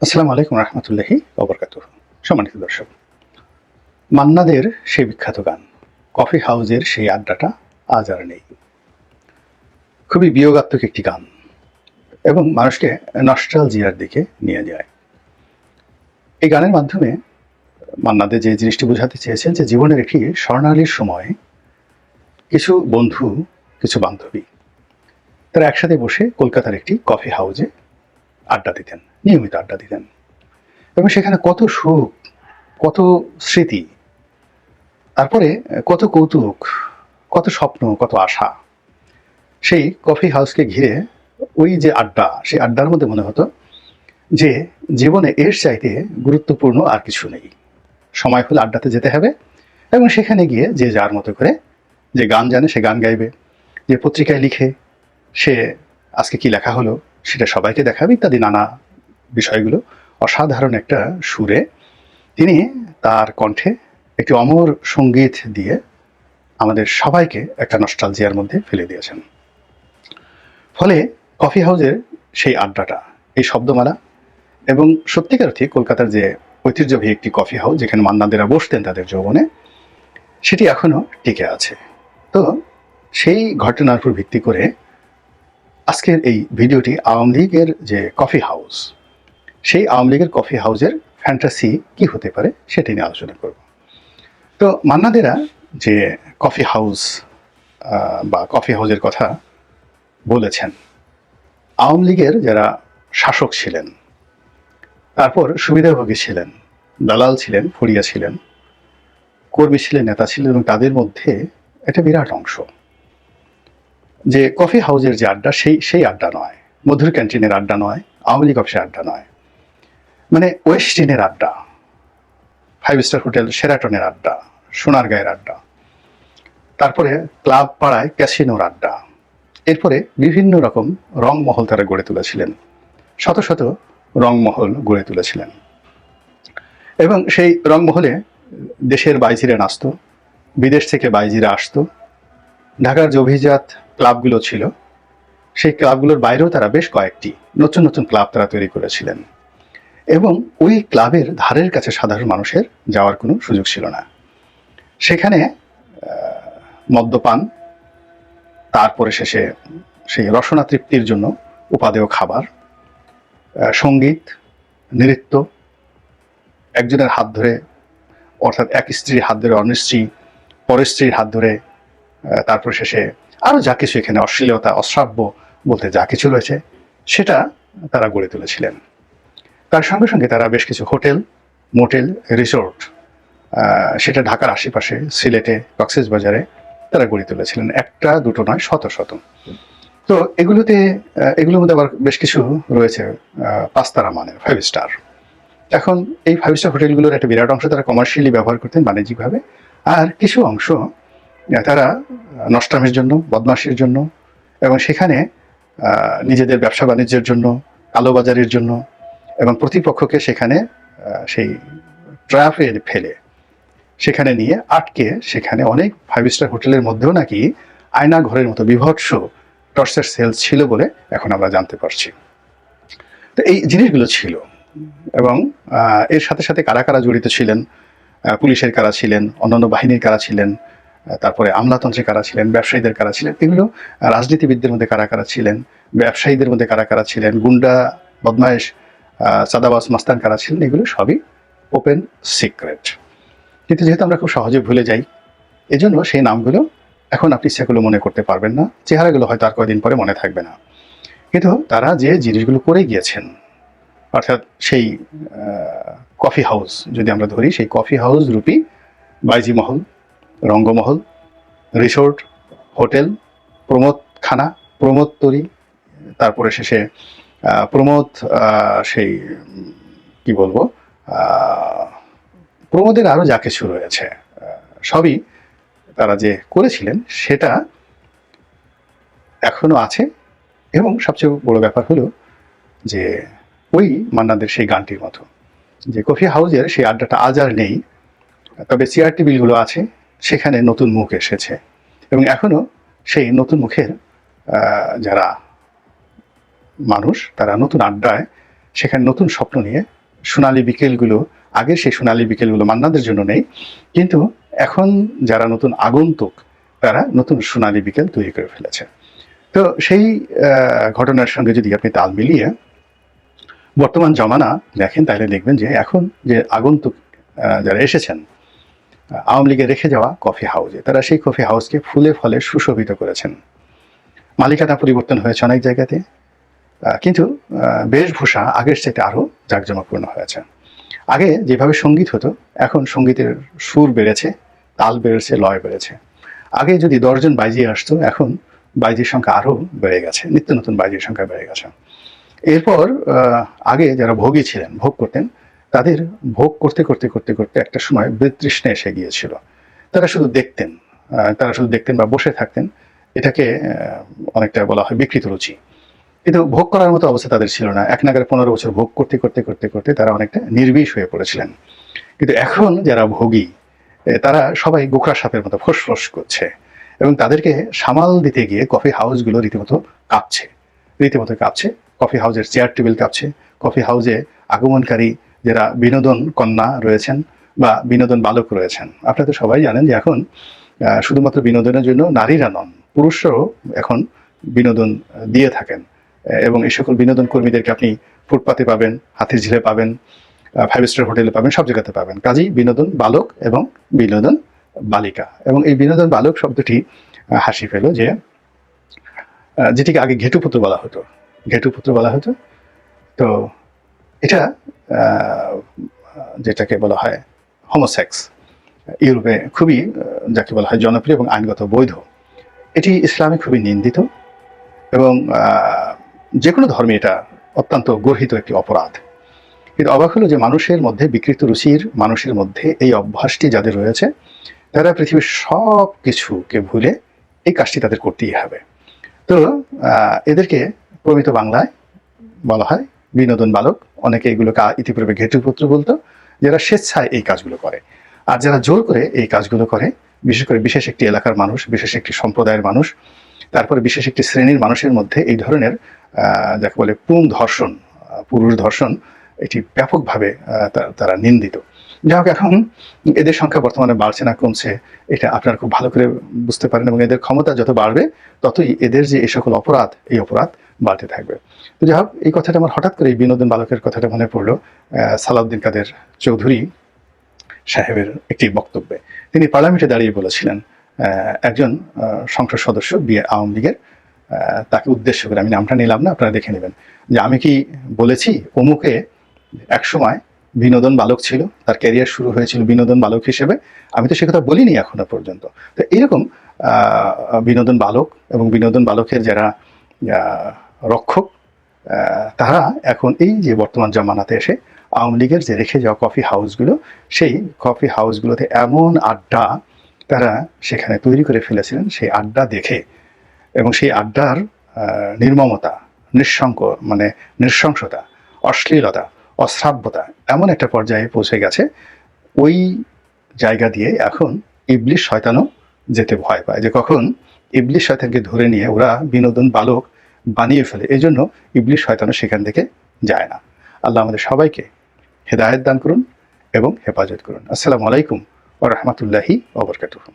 আসসালামু আলাইকুম রহমতুল্লাহি ওবরকাতুহ। সম্মানিত দর্শক, মান্নাদের সেই বিখ্যাত গান কফি হাউজের সেই আড্ডাটা আজ আর নেই। খুবই বিয়োগাত্মক একটি গান এবং মানুষকে নস্টালজিয়ার দিকে নিয়ে যায়। এই গানের মাধ্যমে মান্নাদে যে জিনিসটি বোঝাতে চেয়েছেন যে জীবনের একটি স্বর্ণালীর সময় কিছু বন্ধু, কিছু বান্ধবী তারা একসাথে বসে কলকাতার একটি কফি হাউজে আড্ডা দিতেন, নিয়মিত আড্ডা দিতেন এবং সেখানে কত সুখ, কত স্মৃতি, তারপরে কত কৌতুক, কত স্বপ্ন, কত আশা। সেই কফি হাউসকে ঘিরে ওই যে আড্ডা, সেই আড্ডার মধ্যে মনে হতো যে জীবনে এর চাইতে গুরুত্বপূর্ণ আর কিছু নেই। সময় হলে আড্ডাতে যেতে হবে এবং সেখানে গিয়ে যে যার মতো করে যে গান জানে সে গান গাইবে, যে পত্রিকায় লিখে সে আজকে কি লেখা হলো সেটা সবাইকে দেখাবে, ইত্যাদি নানা বিষয়গুলো অসাধারণ একটা সুরে তিনি তার কণ্ঠে একটি অমর সঙ্গীত দিয়ে আমাদের সবাইকে একটা নস্টালজিয়ার মধ্যে ফেলে দিয়েছেন। ফলে কফি হাউজের সেই আড্ডাটা, এই শব্দমালা এবং সত্যিকার অর্থে কলকাতার যে ঐতিহ্যবাহী একটি কফি হাউস যেখানে মান্নাদেরা বসতেন তাদের যৌবনে, সেটি এখনো টিকে আছে। তো সেই ঘটনার উপর ভিত্তি করে আজকের এই ভিডিওটি আওয়ামী লীগের যে কফি হাউস, সেই আওয়ামী লীগের কফি হাউসের ফ্যান্টাসি কি হতে পারে সেটি নিয়ে আলোচনা করব। তো মান্নাদেরা যে কফি হাউস বা কফি হাউসের কথা বলেছেন, আওয়ামী লীগের যারা শাসক ছিলেন, তারপর সুবিধাভোগী ছিলেন, দালাল ছিলেন, ফড়িয়া ছিলেন, কর্মী ছিলেন, নেতা ছিলেন, এবং তাদের মধ্যে একটা বিরাট অংশ যে কফি হাউসের যে আড্ডা, সেই আড্ডা নয়, মধুর ক্যান্টিনের আড্ডা নয়, আওয়ামী লীগ অফিসের আড্ডা নয়, মানে ওয়েস্টিনের আড্ডা, 5 স্টার হোটেল শেরাটনের আড্ডা, সোনারগাঁয়ের আড্ডা, তারপরে ক্লাব পাড়ায় ক্যাসিনোর আড্ডা, এরপরে বিভিন্ন রকম রংমহল তারা গড়ে তুলেছিলেন, শত শত রংমহল গড়ে তুলেছিলেন এবং সেই রংমহলে দেশের বাইজিরা নাচত, বিদেশ থেকে বাইজিরা আসতো, ঢাকার যে অভিজাত ক্লাবগুলো ছিল সেই ক্লাবগুলোর বাইরেও তারা বেশ কয়েকটি নতুন নতুন ক্লাব তারা তৈরি করেছিলেন এবং ওই ক্লাবের ধারের কাছে সাধারণ মানুষের যাওয়ার কোনো সুযোগ ছিল না। সেখানে মদ্যপান, তারপরে শেষে সেই রসনা তৃপ্তির জন্য উপাদেয় খাবার, সঙ্গীত, নৃত্য, একজনের হাত ধরে, অর্থাৎ এক স্ত্রীর হাত ধরে অন্য স্ত্রী, পরের স্ত্রীর হাত ধরে, তারপর শেষে আরও যা কিছু এখানে অশ্লীলতা, অশ্রাব্য বলতে যা কিছু রয়েছে সেটা তারা গড়ে তুলেছিলেন। তার সঙ্গে সঙ্গে তারা বেশ কিছু হোটেল, মোটেল, রিসোর্ট, সেটা ঢাকার আশেপাশে, সিলেটে, কক্সবাজারে তারা গড়ে তুলেছিলেন, একটা দুটো নয়, শত শত। তো এগুলোর মধ্যে আবার বেশ কিছু রয়েছে 5 তারা মানের, 5 স্টার। এখন এই 5 স্টার হোটেলগুলোর একটা বিরাট অংশ তারা কমার্শিয়ালি ব্যবহার করতেন, বাণিজ্যিকভাবে, আর কিছু অংশ তারা নষ্টামির জন্য, বদমাশির জন্য এবং সেখানে নিজেদের ব্যবসা বাণিজ্যের জন্য, কালোবাজারির জন্য এবং প্রতিপক্ষকে সেখানে সেই ট্র্যাপে ফেলে সেখানে নিয়ে আটকে, সেখানে অনেক 5 স্টার হোটেলের মধ্যেও নাকি আয়না ঘরের মতো বিভৎস টর্চার সেল ছিল বলে এখন আমরা জানতে পারছি। তো এই জিনিসগুলো ছিল এবং এর সাথে সাথে কারা কারা জড়িত ছিলেন, পুলিশের কারা ছিলেন, অন্যান্য বাহিনীর কারা ছিলেন, তারপরে আমলাতন্ত্রে কারা ছিলেন, ব্যবসায়ীদের কারা ছিলেন, এগুলো রাজনীতিবিদদের মধ্যে কারা কারা ছিলেন, ব্যবসায়ীদের মধ্যে কারা কারা ছিলেন, গুন্ডা, বদমাইশ, চাঁদাবাজ, মাস্তান কারা ছিলেন, এগুলো সবই ওপেন সিক্রেট। কিন্তু যেহেতু আমরা খুব সহজে ভুলে যাই, এজন্য সেই নামগুলো এখন আপনি ইচ্ছাগুলো মনে করতে পারবেন না, চেহারাগুলো হয়তো আর কয়েকদিন পরে মনে থাকবে না, কিন্তু তারা যে জিনিসগুলো করে গিয়েছেন, অর্থাৎ সেই কফি হাউস যদি আমরা ধরি, সেই কফি হাউস রূপী বাইজি মহল, রঙ্গমহল, রিসোর্ট, হোটেল, প্রমোদ খানা, প্রমোদ তরি, তারপরে শেষে প্রমোদ, সেই কি বলবো, প্রমোদের আরও যা কিছু রয়েছে সবই তারা যে করেছিলেন সেটা এখনো আছে। এবং সবচেয়ে বড় ব্যাপার হলো যে ওই মান্নাদের সেই গানটির মতো যে কফি হাউসের সেই আড্ডাটা আজ আর নেই, তবে চেয়ার টেবিলগুলো আছে, সেখানে নতুন মুখ এসেছে এবং এখনো সেই নতুন মুখের যারা মানুষ, তারা নতুন আড্ডায় সেখানে নতুন স্বপ্ন নিয়ে সোনালী বিকেলগুলো, আগের সেই সোনালী বিকেলগুলো মান্নাদের জন্য নেই, কিন্তু এখন যারা নতুন আগন্তুক তারা নতুন সোনালী বিকেল তৈরি করে ফেলেছে। তো সেই ঘটনার সঙ্গে যদি আপনি তাল মিলিয়ে বর্তমান জমানা দেখেন, তাহলে দেখবেন যে এখন যে আগন্তুক যারা এসেছেন আওয়ামী লীগের রেখে যাওয়া কফি হাউসে, তারা সেই কফি হাউসকে ফুলে ফলে সুশোভিত করেছেন। মালিকানা পরিবর্তন হয়েছে অনেক জায়গাতে, কিন্তু বেশভূষা আগের চাইতে আরও জাঁকজমকপূর্ণ হয়েছে। আগে যেভাবে সঙ্গীত হতো, এখন সঙ্গীতের সুর বেড়েছে, তাল বেড়েছে, লয় বেড়েছে। আগে যদি 10 জন বাইজি আসতো, এখন বাইজির সংখ্যা আরও বেড়ে গেছে, নিত্য নতুন বাইজির সংখ্যা বেড়ে গেছে। এরপর আগে যারা ভোগী ছিলেন, ভোগ করতেন, তাদের ভোগ করতে করতে করতে করতে একটা সময় বিতৃষ্ণা এসে গিয়েছিল। তারা শুধু দেখতেন বা বসে থাকতেন। এটাকে অনেকটা বলা হয় বিকৃত রুচি। কিন্তু ভোগ করার মতো অবস্থা তাদের ছিল না। এক নাগারে 15 বছর ভোগ করতে করতে করতে করতে তারা অনেকটা নির্বিষ হয়ে পড়েছিলেন। কিন্তু এখন যারা ভোগী, তারা সবাই গোখরা সাপের মতো ফোঁস করছে, এবং তাদেরকে সামাল দিতে গিয়ে কফি হাউসগুলো রীতিমতো কাঁপছে। কফি হাউসের চেয়ার টেবিল কাঁপছে। কফি হাউসে আগমনকারী যারা বিনোদন কন্যা রয়েছেন বা বিনোদন বালক রয়েছেন, আপনারা তো সবাই জানেন যে এখন শুধুমাত্র বিনোদনের জন্য নারীরা নন, পুরুষরাও এখন বিনোদন দিয়ে থাকেন। এবং এই সকল বিনোদন কর্মীদেরকে আপনি ফুটপাতে পাবেন, হাতির ঝিলে পাবেন, 5 স্টার হোটেলে পাবেন, সব জায়গাতে পাবেন। কাজেই বিনোদন বালক এবং বিনোদন বালিকা, এবং এই বিনোদন বালক শব্দটি হাসি পেল যে যেটিকে আগে ঘেটুপুত্র বলা হতো। তো এটা যেটাকে বলা হয় হোমোসেক্স, ইউরোপে খুবই যাকে বলা হয় জনপ্রিয় এবং আইনগত বৈধ। এটি ইসলামে খুবই নিন্দিত, এবং যে কোনো ধর্মে এটা অত্যন্ত গর্হিত একটি অপরাধ। কিন্তু অবাক হলো যে মানুষের মধ্যে, বিকৃত রুচির মানুষের মধ্যে এই অভ্যাসটি যাদের রয়েছে, তারা পৃথিবীর সব কিছুকে ভুলে এই কাজটি তাদের করতেই হবে। তো এদেরকে প্রমিত বাংলায় বলা হয় বিনোদন বালক। অনেকে এগুলোকে ইতিপূর্বে ঘেটুপুত্র বলতো, যারা স্বেচ্ছায় এই কাজগুলো করে। আর যারা জোর করে এই কাজগুলো করে, বিশেষ করে বিশেষ একটি এলাকার মানুষ, বিশেষ একটি সম্প্রদায়ের মানুষ, তারপরে বিশেষ একটি শ্রেণীর মানুষের মধ্যে এই ধরনের যাকে বলে পুরুষ ধর্ষণ, এটি ব্যাপকভাবে তারা নিন্দিত। যাই হোক, এখন এদের সংখ্যা বর্তমানে বাড়ছে না কমছে, এটা আপনারা খুব ভালো করে বুঝতে পারেন, এবং এদের ক্ষমতা যত বাড়বে ততই এদের যে এই সকল অপরাধ, এই অপরাধ বাড়তে থাকবে। তো যাই হোক, এই কথাটা আমার হঠাৎ করে এই বিনোদন বালকের কথাটা মনে পড়লো সালাউদ্দিন কাদের চৌধুরী সাহেবের একটি বক্তব্যে। তিনি পার্লামেন্টে দাঁড়িয়ে বলেছিলেন, একজন সংসদ সদস্য আওয়ামী লীগের, তাকে উদ্দেশ্য করে, আমি নামটা নিলাম না, আপনারা দেখে নেবেন, যে আমি কি বলেছি অমুকে একসময় বিনোদন বালক ছিল, তার ক্যারিয়ার শুরু হয়েছিল বিনোদন বালক হিসেবে? আমি তো সে কথা বলিনি এখনো পর্যন্ত। তো এইরকম বিনোদন বালক এবং বিনোদন বালকের যারা রক্ষক, তারা এখন এই যে বর্তমান জামানাতে এসে আওয়ামী লীগের যে রেখে যাওয়া কফি হাউসগুলো, সেই কফি হাউসগুলোতে এমন আড্ডা তারা সেখানে তৈরি করে ফেলেছিলেন, সেই আড্ডা দেখে এবং সেই আড্ডার নির্মমতা, নৃশংসতা, অশ্লীলতা, অশ্রাব্যতা এমন একটা পর্যায়ে পৌঁছে গেছে, ওই জায়গা দিয়ে এখন ইবলিশ শয়তানও যেতে ভয় পায়, যে কখন ইবলিশ শয়তানকে ধরে নিয়ে ওরা বিনোদন বালক বানিয়ে ফেলে। এই জন্য ইবলিশ শয়তানও সেখান থেকে যায় না। আল্লাহ আমাদের সবাইকে হেদায়েত দান করুন এবং হেফাজত করুন। আসসালামু আলাইকুম ওয়া রাহমাতুল্লাহি ওয়া বারাকাতুহু।